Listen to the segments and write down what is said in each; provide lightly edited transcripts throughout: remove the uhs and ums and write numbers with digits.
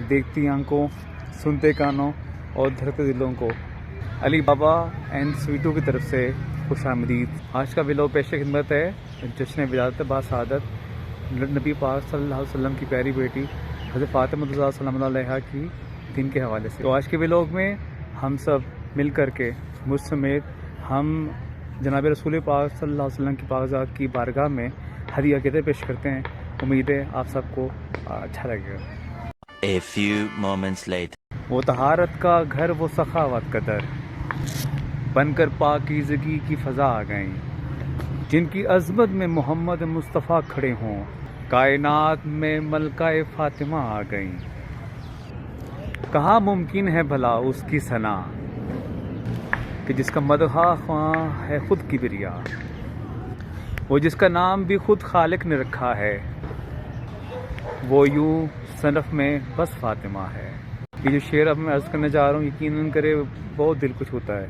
देखती आंखों, सुनते कानों और धड़कते दिलों को अली बाबा एंड स्वीटू की तरफ से खुश आमदीद। आज का व्लॉग पेश खिदमत है जश्न विलादत बासआदत नबी पाक सल्लल्लाहु अलैहि वसल्लम की प्यारी बेटी हज़रत फ़ातिमा सल्लल्लाहु अलैहा की दिन के हवाले से। तो आज के व्लॉग में हम सब मिल कर के मुझ समेत हम जनाब रसूल पाक सल्लल्लाहु अलैहि वसल्लम की पाकज़ात की बारगाह में हदिया अक़ीदत पेश करते हैं। उम्मीद है आप सबको अच्छा लगेगा। A few moments later. वो तहारत का घर, वो सखावत का दर, बनकर पाकीज़गी की फ़ज़ा आ गईं, जिनकी अज़मत में मोहम्मद मुस्तफ़ा खड़े हों, कायनात में मलकाए फ़ातिमा आ गईं। कहाँ मुमकिन है भला उसकी सना कि जिसका मदहा ख्वां है ख़ुद किबरिया, वो जिसका नाम भी ख़ुद खालिक ने रखा है, वो यूं सनफ़ में बस फ़ातिमा है। ये जो शेर अब मैं अर्ज़ करने जा रहा हूँ, यकीनन करे बहुत दिल को छूता है।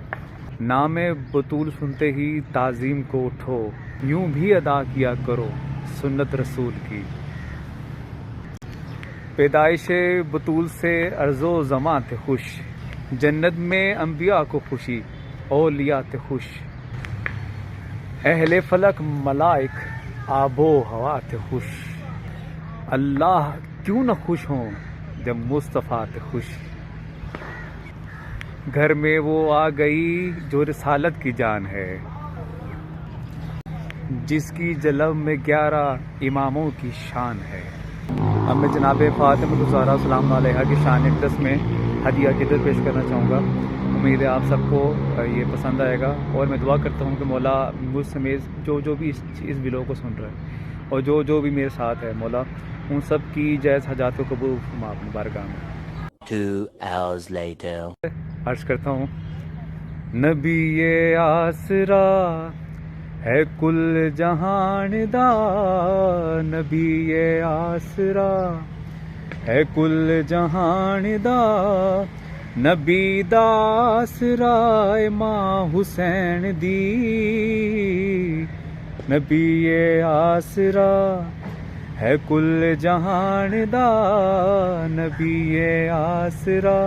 नाम बतूल सुनते ही ताज़ीम को उठो, यूं भी अदा किया करो सुन्नत रसूल की। पैदाइश बतूल से अर्ज़ो ज़मां थे खुश, जन्नत में अंबिया को खुशी औलिया थे खुश। अहले फलक मलाइक आबो हवा थे खुश, अल्लाह क्यों न खुश हों जब मुस्तफ़ा थे खुश। घर में वो आ गई जो रिसालत की जान है, जिसकी जलब में 11 इमामों की शान है। अब मैं जनाब फ़ातिमा ज़हरा सलाम अलैहा की शान अक़दस में हदिया अक़ीदत पेश करना चाहूँगा। उम्मीद है आप सबको ये पसंद आएगा और मैं दुआ करता हूँ कि मौला मुझ समेत जो भी इस व्लॉग को सुन रहा है और जो भी मेरे साथ है, मौला उन सब की जायज़ हजात को कबूल फरमा अपनी बारगाह में। 2 hours later. अर्ज करता हूँ, नबी ये आसरा है कुल जहान दा, नबी ये आसरा है कुल जहान दा, नबी दा आसरा ए मां हुसैन दी, नबी ये आसरा है कुल जहान दा, नबी ये आसरा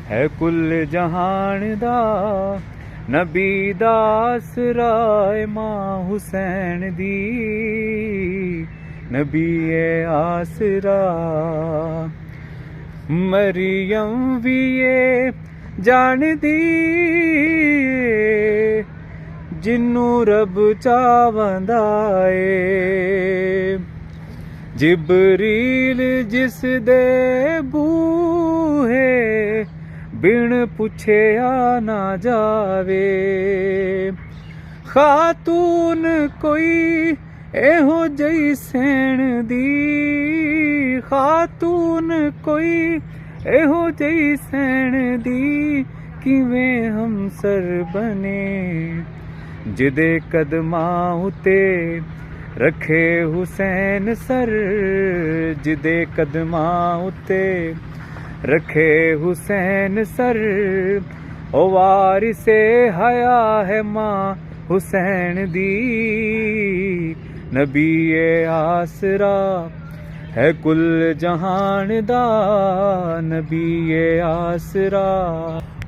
है कुल जहान दा, नबी दा आसरा ए मां हुसैन दी, नबी ये आसरा। मरियम भी ये जान दी जिन्नू रब चावंदा ए, जिबरील जिस दे बूहे बिन पुछे आ ना जावे, खातून कोई एहो जई सैन दी, खातून कोई एहो जई सैन दी, किवें हम सर बने जिदे कदमां उते रखे हुसैन सर, जिदे कदमां उते रखे हुसैन सर, ओ वारिसे हया है मां हुसैन दी, नबी ये आसरा है कुल जहान दा, नबी ये आसरा।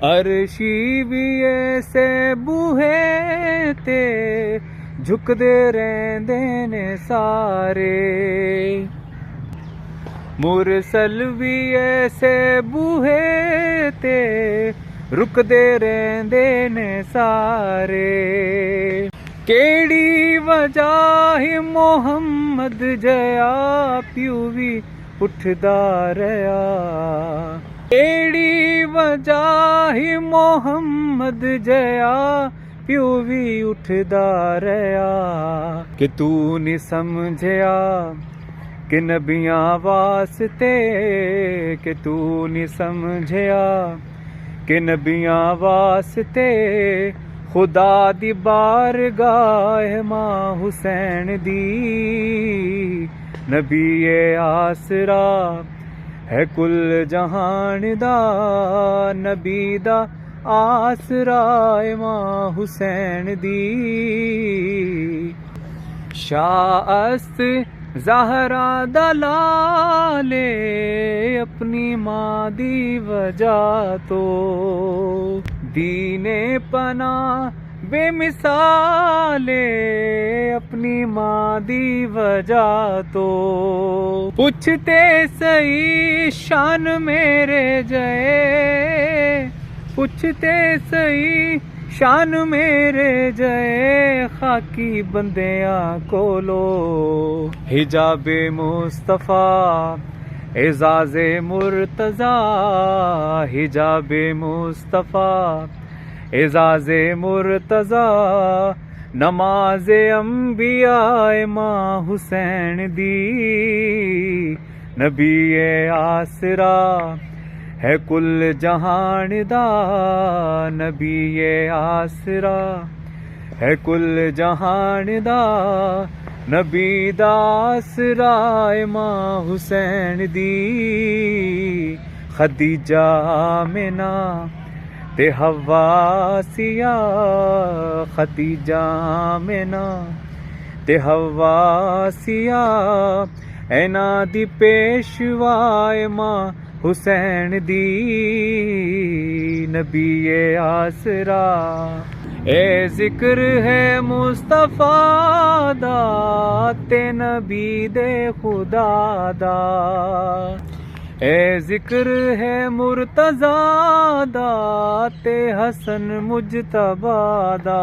अर्शी भी ऐसे बूहे ते झुकदे रहंदे ने सारे, मुरसल भी ऐसे बूहे ते रुकदे रहंदे ने सारे, केड़ी वजह मोहम्मद जया प्यू भी उठदा रहा, केड़ी वजह मोहम्मद जया प्यू भी उठदा रहा, कि तू नहीं समझया कि नबियां वास्ते, कि तू नहीं समझया कि नबियां वास्ते खुदा दी बारगाह मां हुसैन दी, नबी आसरा है कुल जहान दा, नबी दा आसरा है मां हुसैन दी। शाअस्त ज़हरा दलाले अपनी मां दी वजह तो, दीने पना बेमिसाले अपनी मां दी वजह तो, पूछते सही शान मेरे जय, पूछते सही शान मेरे जय, खाकी बंदियां कोलो हिजाबे मुस्तफा एजाज़े मुर्तज़ा, हिजाबे मुस्तफा एजाज़े मुर्तज़ा, नमाज़े अंबिया मां हुसैन दी, नबी आसरा है कुल जहान दा, नबी आसरा है कुल जहान दा, नबी दा आसरा मां हुसैन दी। खदीजा आमिना ते हवा सिया, खदीजा आमिना ते हवा सिया, ऐना दी पेशवाए मां हुसैन दी, नबी आसरा ए जिक्र है मुस्तफा दा, ते नबी दे खुदा दा, ए जिक्र है मुर्तज़ा दा, ते हसन मुजतबा दा,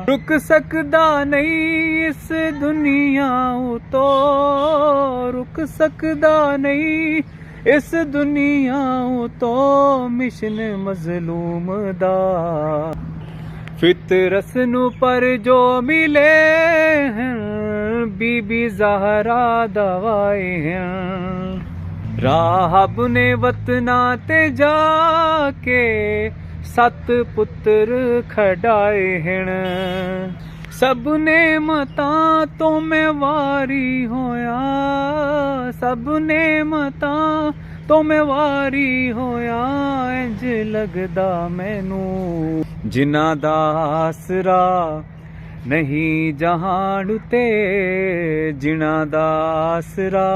रुक सकदा नहीं इस दुनिया तो, रुक सकदा नहीं इस दुनिया तो, मिशन मजलूम दा, फितरस नू पर जो मिले हैं, बीबी ज़हरा दवाए हैं, राहब ने वतना ते जाके सत पुत्र खड़ाए हैं, सब ने मता तो मैं वारी होया, सब ने मता तो मैं वारी होया, इंज लगदा मैनू जिन्ना दा आसरा नहीं जहान उते, जिन्ना दा आसरा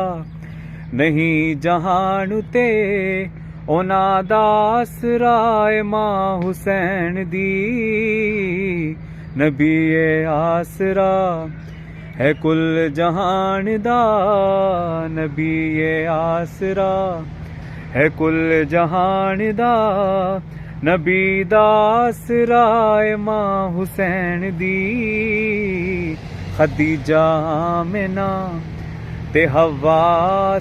नहीं जहान उते, ओना दा आसरा मां हुसैन दी, नबी आसरा है कुल जहान दा, नबी आसरा है कुल जहान दा, नबी दा आसरा मां हुसैन दी। खदीजा आमिना ते हवा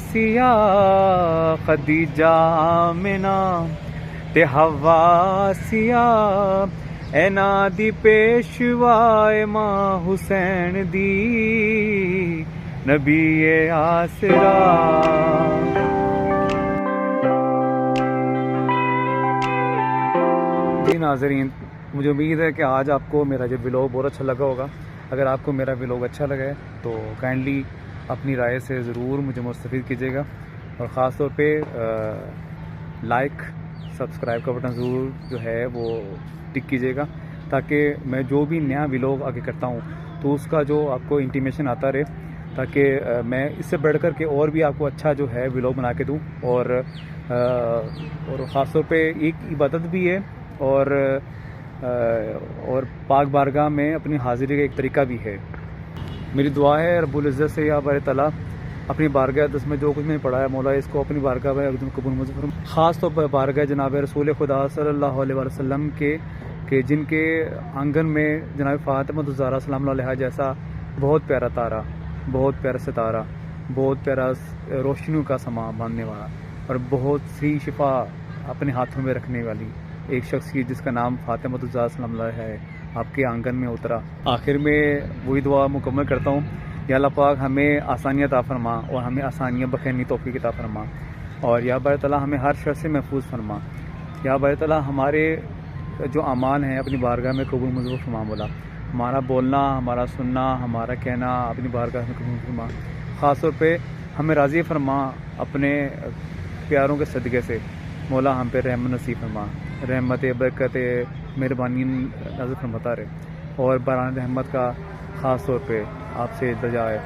सिया, खदीजा आमिना ते हवा सिया, ऐना दी पेशवाए मां हुसैन दी, नबी आसरा। जी नाज़रीन, मुझे उम्मीद है कि आज आपको मेरा ये व्लॉग बहुत अच्छा लगा होगा। अगर आपको मेरा व्लॉग अच्छा लगा है तो काइंडली अपनी राय से ज़रूर मुझे मुस्तफ़ीद कीजिएगा, और ख़ास तौर पे लाइक सब्सक्राइब का बटन ज़रूर जो है वो टिक कीजिएगा, ताकि मैं जो भी नया व्लॉग आगे करता हूँ तो उसका जो आपको इंटीमेशन आता रहे, ताकि मैं इससे बढ़ कर के और भी आपको अच्छा जो है व्लॉग बना के दूँ। और ख़ास तौर पे एक इबादत भी है, और पाक बारगाह में अपनी हाज़िरी का एक तरीका भी है। मेरी दुआ है रब्बुल इज़्ज़त से या बार तआला अपनी बारगाह दस में जो कुछ मैंने पढ़ा है मौला इसको अपनी बारगाह में एकदम कबूल मंजूर फरमाए। ख़ास तौर पर बारगाह जनाब रसूल खुदा सल्लल्लाहु अलैहि वसल्लम के کہ جن کے آنگن میں جناب فاطمہ الزہرا سلام اللہ علیہا جیسا بہت پیارا تارا، بہت پیارا ستارہ، بہت پیارا روشنیوں کا سما باندھنے والا اور بہت سی شفا اپنے ہاتھوں میں رکھنے والی ایک شخصیت جس کا نام فاطمہ الزہرا سلام اللہ علیہا ہے آپ کے آنگن میں اترا۔ آخر میں وہی دعا مکمل کرتا ہوں، یا اللہ پاک ہمیں آسانیاں عطا فرما اور ہمیں آسانیاں بخیرنی توفیق عطا فرما، اور یا بار تعالیٰ ہمیں ہر شر سے محفوظ فرما، یا بار تعالیٰ ہمارے جو اعمال ہیں اپنی بارگاہ میں قبول منظور فرما مولا، ہمارا بولنا، ہمارا سننا، ہمارا کہنا اپنی بارگاہ میں قبول فرما، خاص طور پہ ہمیں راضی فرما اپنے پیاروں کے صدقے سے مولا، ہم پہ رحمت نصیب فرما، رحمت برکت مہربانی نازل فرماتا رہے، اور باران رحمت کا خاص طور پہ آپ سے التجا ہے۔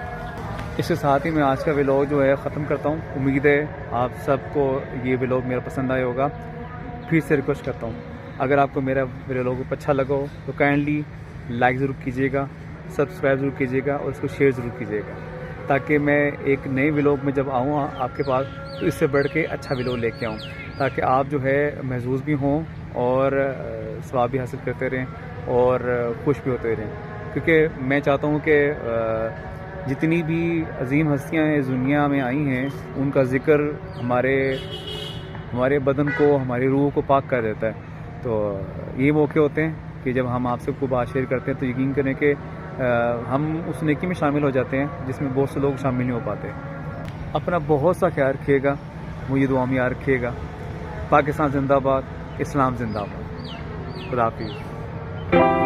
اس کے ساتھ ہی میں آج کا ولاگ جو ہے ختم کرتا ہوں۔ امید ہے آپ سب کو یہ ولاگ میرا پسند آیا ہوگا۔ پھر سے ریکویسٹ کرتا ہوں، اگر آپ کو میرا ولاگ اچھا لگا ہو تو کائنڈلی لائک ضرور کیجیے گا، سبسکرائب ضرور کیجیے گا اور اس کو شیئر ضرور کیجیے گا، تاکہ میں ایک نئے ولاگ میں جب آؤں آپ کے پاس تو اس سے بڑھ کے اچھا ولاگ لے کے آؤں، تاکہ آپ جو ہے محظوظ بھی ہوں اور ثواب بھی حاصل کرتے رہیں اور خوش بھی ہوتے رہیں، کیونکہ میں چاہتا ہوں کہ جتنی بھی عظیم ہستیاں اس دنیا میں آئی ہیں ان کا ذکر ہمارے بدن کو، ہماری روح کو پاک کر دیتا ہے۔ تو یہ موقع ہوتے ہیں کہ جب ہم آپ سب کو بات شیئر کرتے ہیں تو یقین کریں کہ ہم اس نیکی میں شامل ہو جاتے ہیں جس میں بہت سے لوگ شامل نہیں ہو پاتے۔ اپنا بہت سا خیال رکھیے گا، مجھے دعا میں یاد رکھیے گا۔ پاکستان زندہ باد، اسلام زندہ باد، خدا حافظ۔